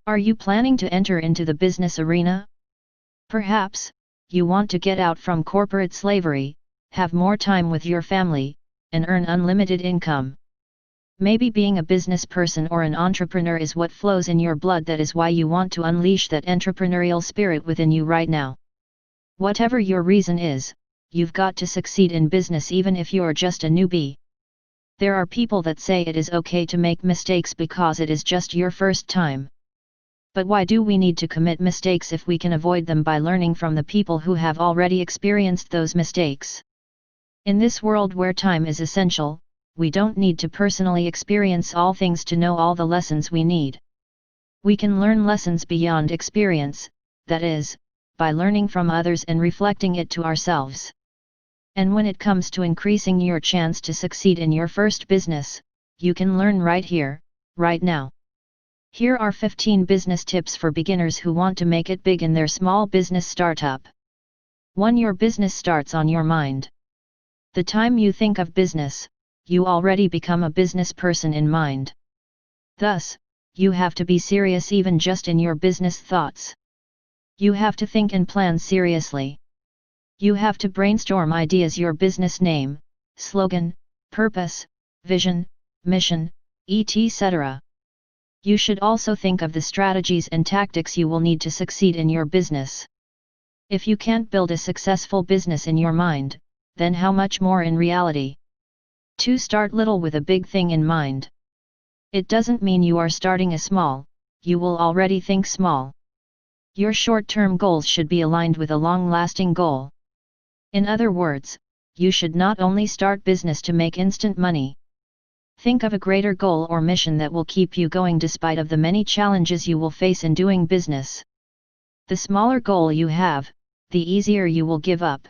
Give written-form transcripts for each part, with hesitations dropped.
Are you planning to enter into the business arena? Perhaps, you want to get out from corporate slavery, have more time with your family, and earn unlimited income. Maybe being a business person or an entrepreneur is what flows in your blood. That is why you want to unleash that entrepreneurial spirit within you right now. Whatever your reason is, you've got to succeed in business even if you're just a newbie. There are people that say it is okay to make mistakes because it is just your first time. But why do we need to commit mistakes if we can avoid them by learning from the people who have already experienced those mistakes? In this world where time is essential, we don't need to personally experience all things to know all the lessons we need. We can learn lessons beyond experience, that is, by learning from others and reflecting it to ourselves. And when it comes to increasing your chance to succeed in your first business, you can learn right here, right now. Here are 15 business tips for beginners who want to make it big in their small business startup. 1. Your business starts on your mind. The time you think of business, you already become a business person in mind. Thus, you have to be serious even just in your business thoughts. You have to think and plan seriously. You have to brainstorm ideas: your business name, slogan, purpose, vision, mission, etc. You should also think of the strategies and tactics you will need to succeed in your business. If you can't build a successful business in your mind, then how much more in reality? 2. Start little with a big thing in mind. It doesn't mean you are starting small, you will already think small. Your short-term goals should be aligned with a long-lasting goal. In other words, you should not only start business to make instant money. Think of a greater goal or mission that will keep you going despite of the many challenges you will face in doing business. The smaller goal you have, the easier you will give up.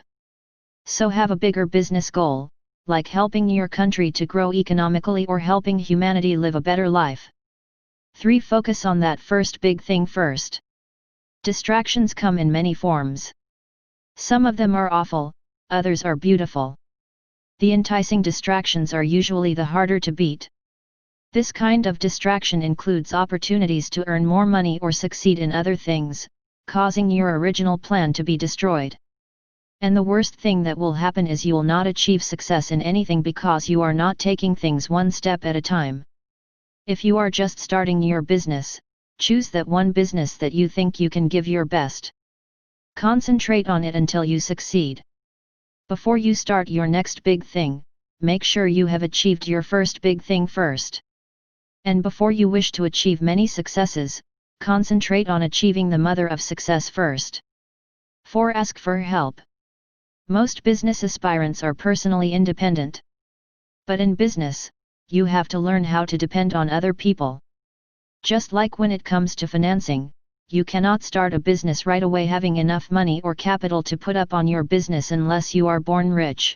So have a bigger business goal, like helping your country to grow economically or helping humanity live a better life. 3. Focus on that first big thing first. Distractions come in many forms. Some of them are awful, others are beautiful. The enticing distractions are usually the harder to beat. This kind of distraction includes opportunities to earn more money or succeed in other things, causing your original plan to be destroyed. And the worst thing that will happen is you will not achieve success in anything because you are not taking things one step at a time. If you are just starting your business, choose that one business that you think you can give your best. Concentrate on it until you succeed. Before you start your next big thing, make sure you have achieved your first big thing first. And before you wish to achieve many successes, concentrate on achieving the mother of success first. 4. Ask for help. Most business aspirants are personally independent. But in business, you have to learn how to depend on other people. Just like when it comes to financing, you cannot start a business right away having enough money or capital to put up on your business unless you are born rich.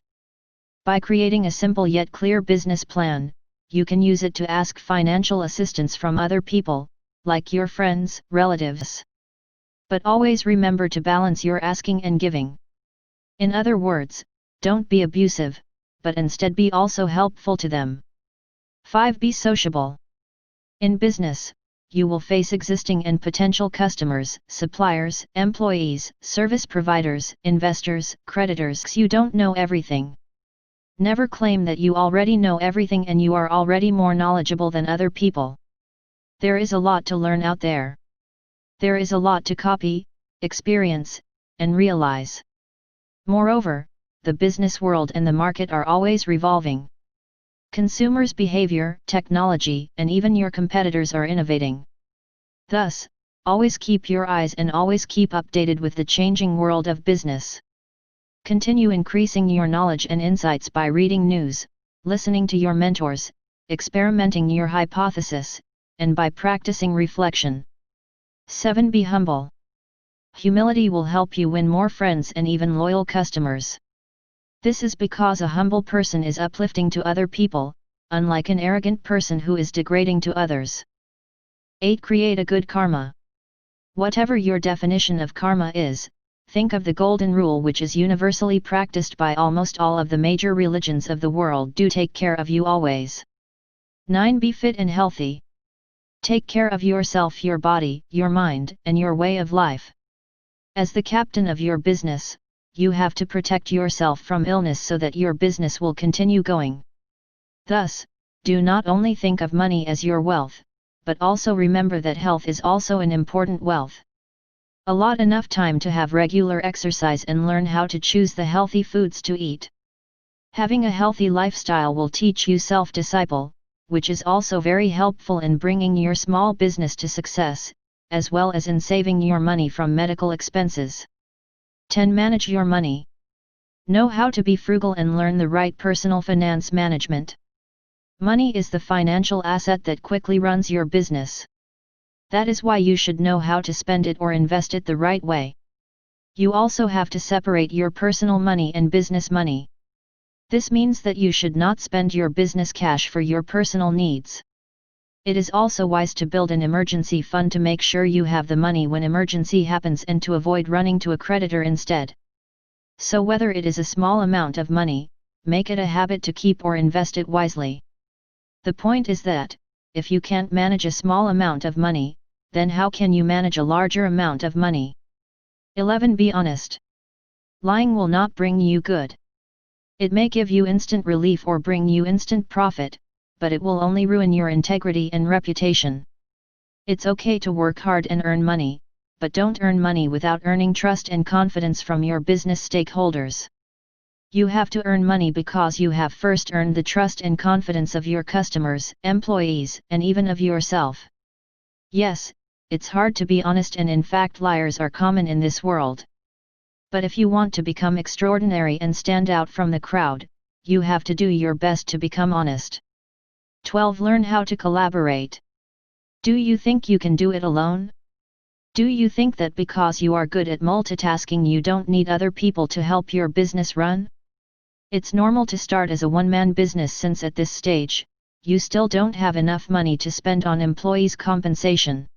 By creating a simple yet clear business plan, you can use it to ask financial assistance from other people, like your friends, relatives. But always remember to balance your asking and giving. In other words, don't be abusive, but instead be also helpful to them. 5. Be sociable. In business, you will face existing and potential customers, suppliers, employees, service providers, investors, creditors. You don't know everything. Never claim that you already know everything and you are already more knowledgeable than other people. There is a lot to learn out there. There is a lot to copy, experience, and realize. Moreover, the business world and the market are always revolving. Consumers' behavior, technology, and even your competitors are innovating. Thus, always keep your eyes and always keep updated with the changing world of business. Continue increasing your knowledge and insights by reading news, listening to your mentors, experimenting your hypothesis, and by practicing reflection. 7. Be humble. Humility will help you win more friends and even loyal customers. This is because a humble person is uplifting to other people, unlike an arrogant person who is degrading to others. 8. Create a good karma. Whatever your definition of karma is, think of the golden rule which is universally practiced by almost all of the major religions of the world: do take care of you always. 9. Be fit and healthy. Take care of yourself, your body, your mind, and your way of life. As the captain of your business, you have to protect yourself from illness so that your business will continue going. Thus, do not only think of money as your wealth, but also remember that health is also an important wealth. Allot enough time to have regular exercise and learn how to choose the healthy foods to eat. Having a healthy lifestyle will teach you self-discipline, which is also very helpful in bringing your small business to success, as well as in saving your money from medical expenses. 10. Manage your money. Know how to be frugal and learn the right personal finance management. Money is the financial asset that quickly runs your business. That is why you should know how to spend it or invest it the right way. You also have to separate your personal money and business money. This means that you should not spend your business cash for your personal needs. It is also wise to build an emergency fund to make sure you have the money when emergency happens and to avoid running to a creditor instead. So whether it is a small amount of money, make it a habit to keep or invest it wisely. The point is that, if you can't manage a small amount of money, then how can you manage a larger amount of money? 11. Be honest. Lying will not bring you good. It may give you instant relief or bring you instant profit, but it will only ruin your integrity and reputation. It's okay to work hard and earn money, but don't earn money without earning trust and confidence from your business stakeholders. You have to earn money because you have first earned the trust and confidence of your customers, employees, and even of yourself. Yes, it's hard to be honest, and in fact liars are common in this world. But if you want to become extraordinary and stand out from the crowd, you have to do your best to become honest. 12. Learn how to collaborate. Do you think you can do it alone? Do you think that because you are good at multitasking you don't need other people to help your business run? It's normal to start as a one-man business, since at this stage, you still don't have enough money to spend on employees' compensation.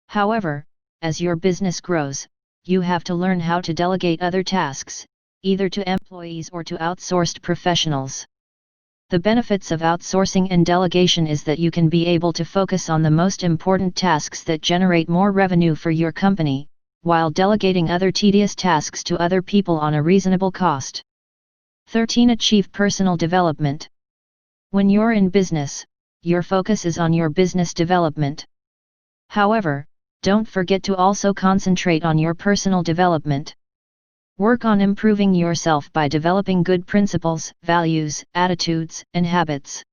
However, as your business grows, you have to learn how to delegate other tasks, either to employees or to outsourced professionals. The benefits of outsourcing and delegation is that you can be able to focus on the most important tasks that generate more revenue for your company, while delegating other tedious tasks to other people on a reasonable cost. 13. Achieve personal development. When you're in business, your focus is on your business development. However, don't forget to also concentrate on your personal development. Work on improving yourself by developing good principles, values, attitudes, and habits.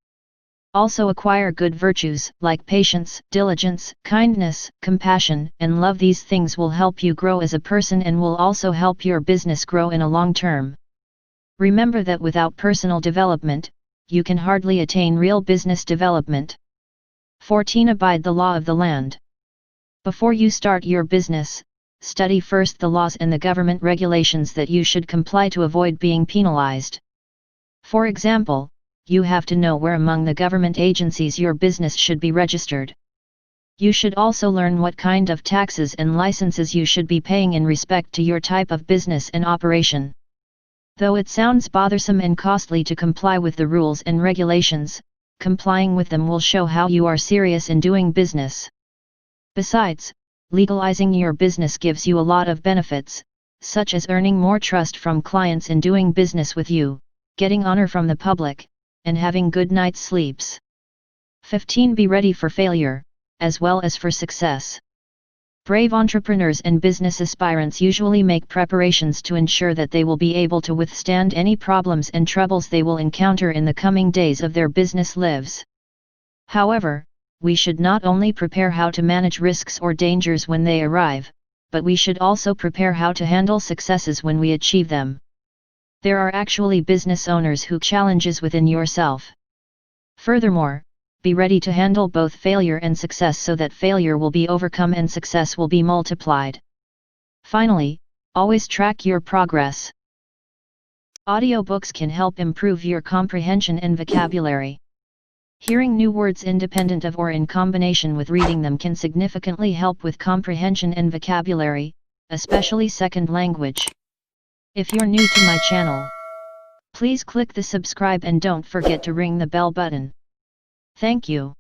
Also acquire good virtues like patience, diligence, kindness, compassion, and love. These things will help you grow as a person and will also help your business grow in a long term. Remember that without personal development, you can hardly attain real business development. 14. Abide the law of the land. Before you start your business, study first the laws and the government regulations that you should comply to avoid being penalized. For example, you have to know where among the government agencies your business should be registered. You should also learn what kind of taxes and licenses you should be paying in respect to your type of business and operation. Though it sounds bothersome and costly to comply with the rules and regulations, complying with them will show how you are serious in doing business. Besides, legalizing your business gives you a lot of benefits, such as earning more trust from clients in doing business with you, getting honor from the public, and having good night's sleeps. 15. Be ready for failure, as well as for success. Brave entrepreneurs and business aspirants usually make preparations to ensure that they will be able to withstand any problems and troubles they will encounter in the coming days of their business lives. However, we should not only prepare how to manage risks or dangers when they arrive, but we should also prepare how to handle successes when we achieve them. There are actually business owners who challenges within yourself. Furthermore, be ready to handle both failure and success so that failure will be overcome and success will be multiplied. Finally, always track your progress. Audiobooks can help improve your comprehension and vocabulary. Hearing new words independent of or in combination with reading them can significantly help with comprehension and vocabulary, especially second language. If you're new to my channel, please click the subscribe and don't forget to ring the bell button. Thank you.